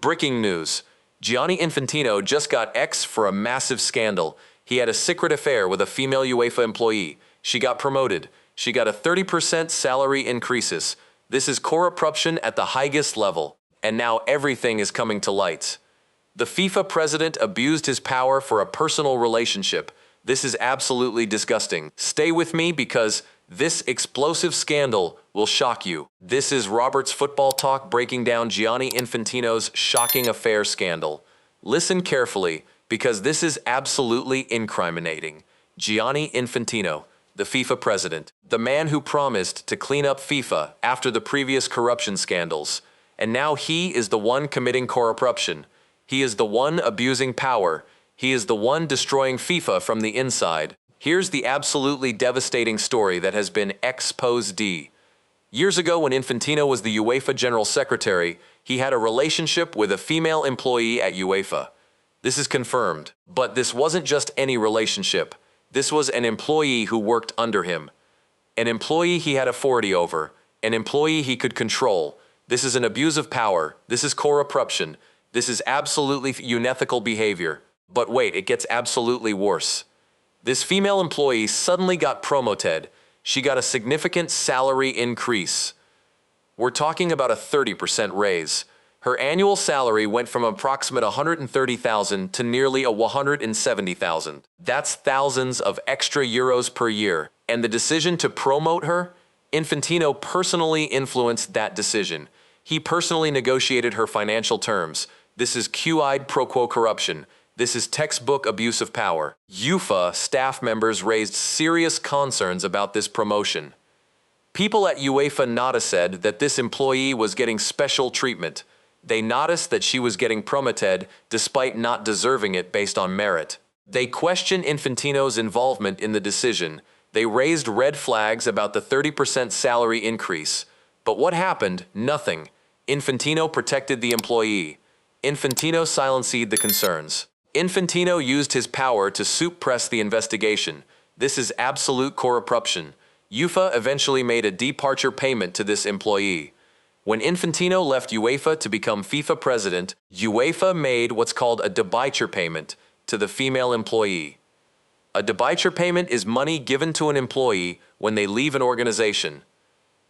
Breaking news. Gianni Infantino just got X for a massive scandal. He had a secret affair with a female UEFA employee. She got promoted. She got a 30% salary increases. This is corruption at the highest level. And now everything is coming to light. The FIFA president abused his power for a personal relationship. This is absolutely disgusting. Stay with me because this explosive scandal will shock you. This is Robert's Football Talk breaking down Gianni Infantino's shocking affair scandal. Listen carefully because this is absolutely incriminating. Gianni Infantino, the FIFA president, the man who promised to clean up FIFA after the previous corruption scandals. And now he is the one committing corruption. He is the one abusing power. He is the one destroying FIFA from the inside. Here's the absolutely devastating story that has been exposed. Years ago, when Infantino was the UEFA General Secretary, he had a relationship with a female employee at UEFA. This is confirmed. But this wasn't just any relationship. This was an employee who worked under him. An employee he had authority over. An employee he could control. This is an abuse of power. This is corruption. This is absolutely unethical behavior. But wait, it gets absolutely worse. This female employee suddenly got promoted. She got a significant salary increase. We're talking about a 30% raise. Her annual salary went from approximately $130,000 to nearly $170,000. That's thousands of extra euros per year. And the decision to promote her? Infantino personally influenced that decision. He personally negotiated her financial terms. This is quid pro quo corruption. This is textbook abuse of power. UEFA staff members raised serious concerns about this promotion. People at UEFA said that this employee was getting special treatment. They noticed that she was getting promoted despite not deserving it based on merit. They questioned Infantino's involvement in the decision. They raised red flags about the 30% salary increase. But what happened? Nothing. Infantino protected the employee. Infantino silenced the concerns. Infantino used his power to suppress the investigation. This is absolute corruption. UEFA eventually made a departure payment to this employee. When Infantino left UEFA to become FIFA president, UEFA made what's called a departure payment to the female employee. A departure payment is money given to an employee when they leave an organization.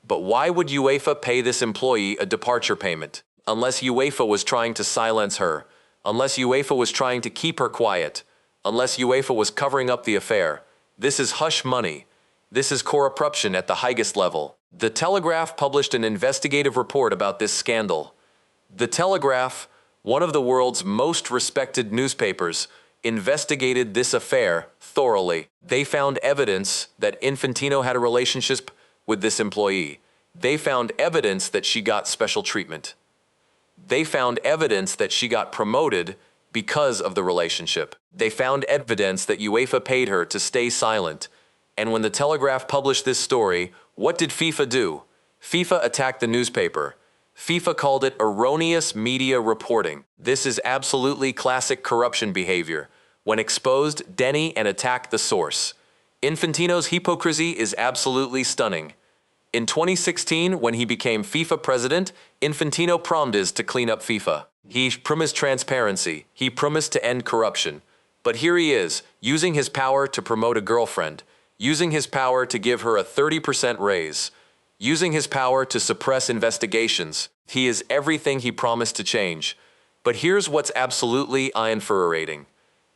But why would UEFA pay this employee a departure payment? Unless UEFA was trying to silence her. Unless UEFA was trying to keep her quiet. Unless UEFA was covering up the affair. This is hush money. This is corruption at the highest level. The Telegraph published an investigative report about this scandal. The Telegraph, one of the world's most respected newspapers, investigated this affair thoroughly. They found evidence that Infantino had a relationship with this employee. They found evidence that she got special treatment. They found evidence that she got promoted because of the relationship. They found evidence that UEFA paid her to stay silent. And when the Telegraph published this story, what did FIFA do? FIFA attacked the newspaper. FIFA called it erroneous media reporting. This is absolutely classic corruption behavior. When exposed, deny and attack the source. Infantino's hypocrisy is absolutely stunning. In 2016, when he became FIFA president, Infantino promised to clean up FIFA. He promised transparency. He promised to end corruption. But here he is, using his power to promote a girlfriend, using his power to give her a 30% raise, using his power to suppress investigations. He is everything he promised to change. But here's what's absolutely infuriating.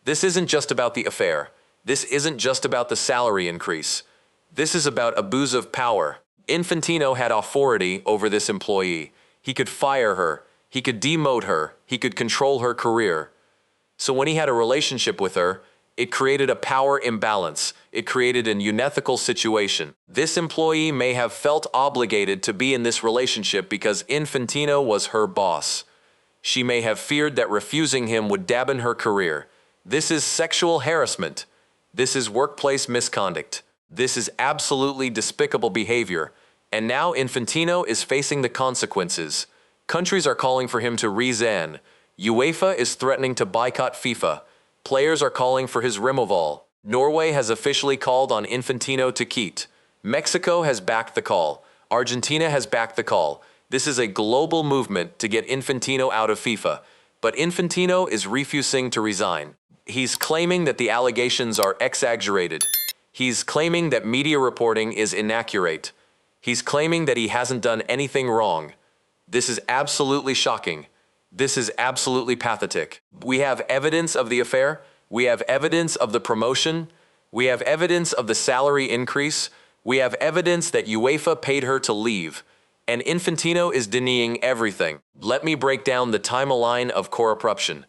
This isn't just about the affair. This isn't just about the salary increase. This is about abuse of power. Infantino had authority over this employee. He could fire her. He could demote her. He could control her career. So when he had a relationship with her, it created a power imbalance. It created an unethical situation. This employee may have felt obligated to be in this relationship because Infantino was her boss. She may have feared that refusing him would dampen her career. This is sexual harassment. This is workplace misconduct. This is absolutely despicable behavior. And now Infantino is facing the consequences. Countries are calling for him to resign. UEFA is threatening to boycott FIFA. Players are calling for his removal. Norway has officially called on Infantino to quit. Mexico has backed the call. Argentina has backed the call. This is a global movement to get Infantino out of FIFA, but Infantino is refusing to resign. He's claiming that the allegations are exaggerated. He's claiming that media reporting is inaccurate. He's claiming that he hasn't done anything wrong. This is absolutely shocking. This is absolutely pathetic. We have evidence of the affair. We have evidence of the promotion. We have evidence of the salary increase. We have evidence that UEFA paid her to leave. And Infantino is denying everything. Let me break down the timeline of corruption.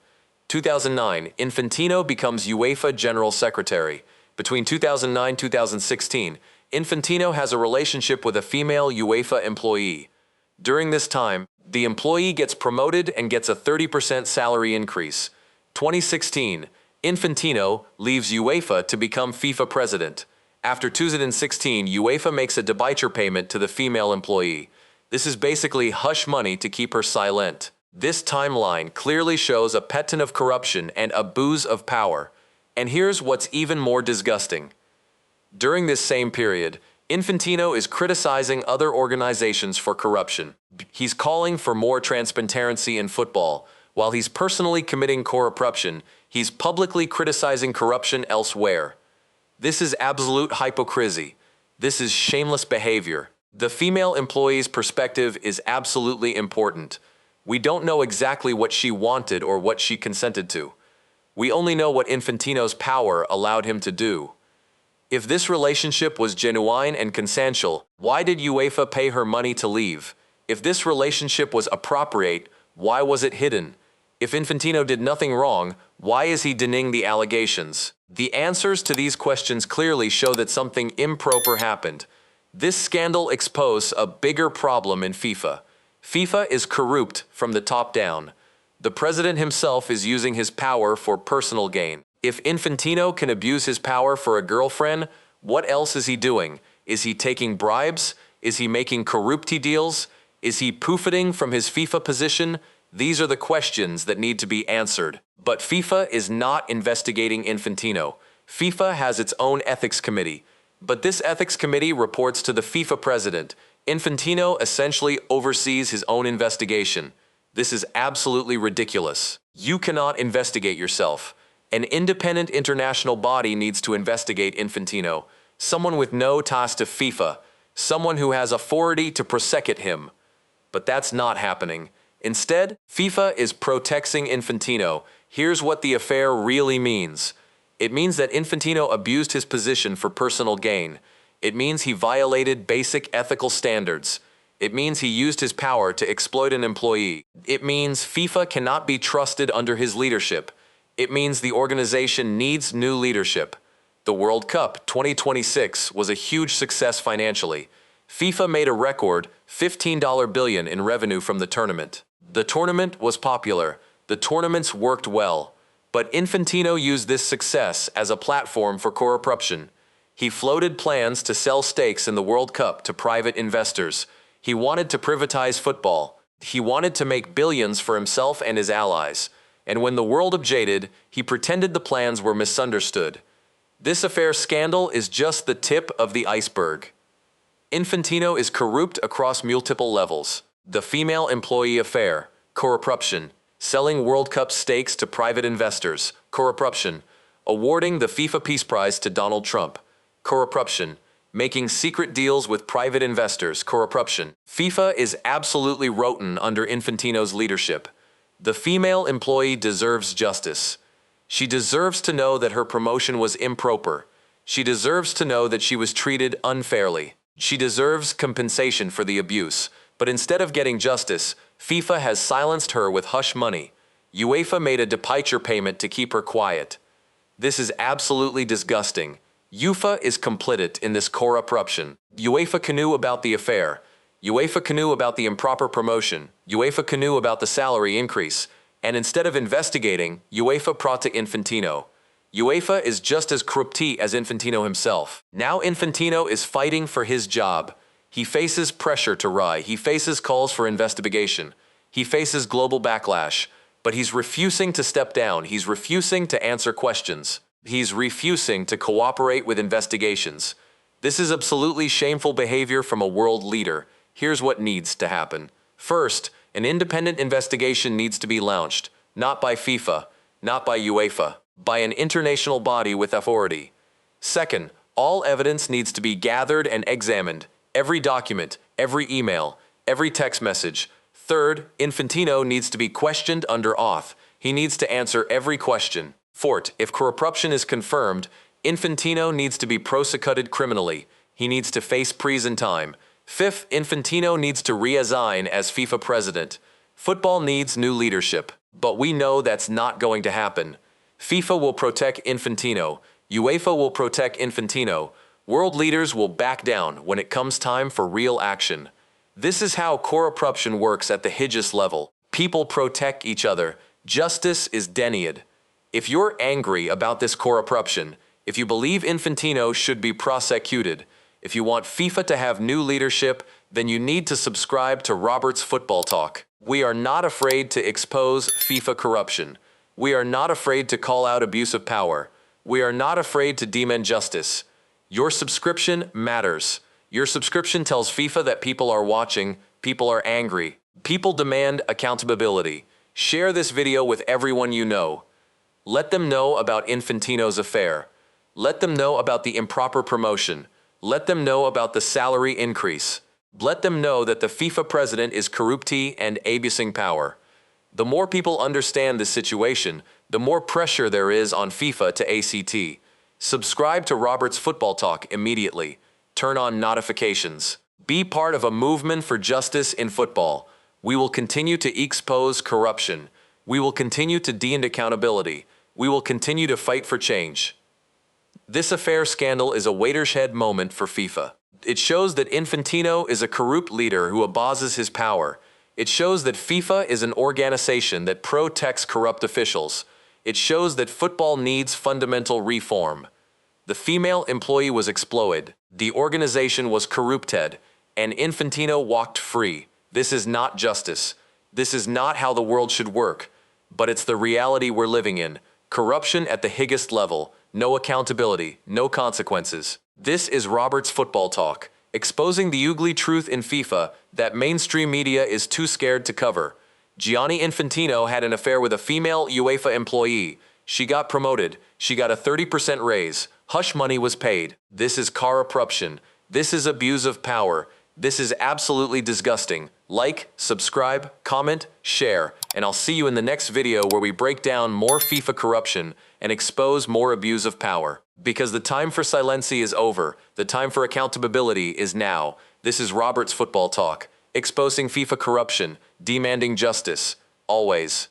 2009, Infantino becomes UEFA General Secretary. Between 2009-2016, Infantino has a relationship with a female UEFA employee. During this time, the employee gets promoted and gets a 30% salary increase. 2016, Infantino leaves UEFA to become FIFA president. After 2016, UEFA makes a departure payment to the female employee. This is basically hush money to keep her silent. This timeline clearly shows a pattern of corruption and abuse of power. And here's what's even more disgusting. During this same period, Infantino is criticizing other organizations for corruption. He's calling for more transparency in football. While he's personally committing corruption, he's publicly criticizing corruption elsewhere. This is absolute hypocrisy. This is shameless behavior. The female employee's perspective is absolutely important. We don't know exactly what she wanted or what she consented to. We only know what Infantino's power allowed him to do. If this relationship was genuine and consensual, why did UEFA pay her money to leave? If this relationship was appropriate, why was it hidden? If Infantino did nothing wrong, why is he denying the allegations? The answers to these questions clearly show that something improper happened. This scandal exposed a bigger problem in FIFA. FIFA is corrupt from the top down. The president himself is using his power for personal gain. If Infantino can abuse his power for a girlfriend, what else is he doing? Is he taking bribes? Is he making corrupt deals? Is he profiting from his FIFA position? These are the questions that need to be answered. But FIFA is not investigating Infantino. FIFA has its own ethics committee. But this ethics committee reports to the FIFA president. Infantino essentially oversees his own investigation. This is absolutely ridiculous. You cannot investigate yourself. An independent international body needs to investigate Infantino. Someone with no ties to FIFA. Someone who has authority to prosecute him. But that's not happening. Instead, FIFA is protecting Infantino. Here's what the affair really means. It means that Infantino abused his position for personal gain. It means he violated basic ethical standards. It means he used his power to exploit an employee. It means FIFA cannot be trusted under his leadership. It means the organization needs new leadership. The World Cup 2026 was a huge success financially. FIFA made a record $15 billion in revenue from the tournament. The tournament was popular. The tournaments worked well. But Infantino used this success as a platform for corruption. He floated plans to sell stakes in the World Cup to private investors. He wanted to privatize football. He wanted to make billions for himself and his allies. And when the world objected, he pretended the plans were misunderstood. This affair scandal is just the tip of the iceberg. Infantino is corrupt across multiple levels. The female employee affair, corruption. Selling World Cup stakes to private investors, corruption. Awarding the FIFA Peace Prize to Donald Trump, corruption. Making secret deals with private investors, corruption. FIFA is absolutely rotten under Infantino's leadership. The female employee deserves justice. She deserves to know that her promotion was improper. She deserves to know that she was treated unfairly. She deserves compensation for the abuse. But instead of getting justice, FIFA has silenced her with hush money. UEFA made a departure payment to keep her quiet. This is absolutely disgusting. UEFA is complicit in this corruption. UEFA knew about the affair. UEFA knew about the improper promotion. UEFA knew about the salary increase. And instead of investigating, UEFA brought to Infantino. UEFA is just as corrupt as Infantino himself. Now Infantino is fighting for his job. He faces pressure to rise. He faces calls for investigation. He faces global backlash. But he's refusing to step down. He's refusing to answer questions. He's refusing to cooperate with investigations. This is absolutely shameful behavior from a world leader. Here's what needs to happen. First, an independent investigation needs to be launched, not by FIFA, not by UEFA, by an international body with authority. Second, all evidence needs to be gathered and examined, every document, every email, every text message. Third, Infantino needs to be questioned under oath. He needs to answer every question. Fourth, if corruption is confirmed, Infantino needs to be prosecuted criminally. He needs to face prison time. Fifth, Infantino needs to resign as FIFA president. Football needs new leadership, but we know that's not going to happen. FIFA will protect Infantino. UEFA will protect Infantino. World leaders will back down when it comes time for real action. This is how corruption works at the highest level. People protect each other. Justice is denied. If you're angry about this corruption, if you believe Infantino should be prosecuted, if you want FIFA to have new leadership, then you need to subscribe to Robert's Football Talk. We are not afraid to expose FIFA corruption. We are not afraid to call out abuse of power. We are not afraid to demand justice. Your subscription matters. Your subscription tells FIFA that people are watching, people are angry, people demand accountability. Share this video with everyone you know. Let them know about Infantino's affair. Let them know about the improper promotion. Let them know about the salary increase. Let them know that the FIFA president is corrupt and abusing power. The more people understand this situation, the more pressure there is on FIFA to ACT. Subscribe to Robert's Football Talk immediately. Turn on notifications. Be part of a movement for justice in football. We will continue to expose corruption. We will continue to demand accountability. We will continue to fight for change. This affair scandal is a watershed moment for FIFA. It shows that Infantino is a corrupt leader who abuses his power. It shows that FIFA is an organization that protects corrupt officials. It shows that football needs fundamental reform. The female employee was exploited. The organization was corrupted, and Infantino walked free. This is not justice. This is not how the world should work, but it's the reality we're living in. Corruption at the highest level, no accountability, no consequences. This is Robert's Football Talk, exposing the ugly truth in FIFA that mainstream media is too scared to cover. Gianni Infantino had an affair with a female UEFA employee. She got promoted. She got a 30% raise. Hush money was paid. This is corruption. This is abuse of power. This is absolutely disgusting. Like, subscribe, comment, share, and I'll see you in the next video where we break down more FIFA corruption and expose more abuse of power. Because the time for silency is over. The time for accountability is now. This is Robert's Football Talk, exposing FIFA corruption, demanding justice, always.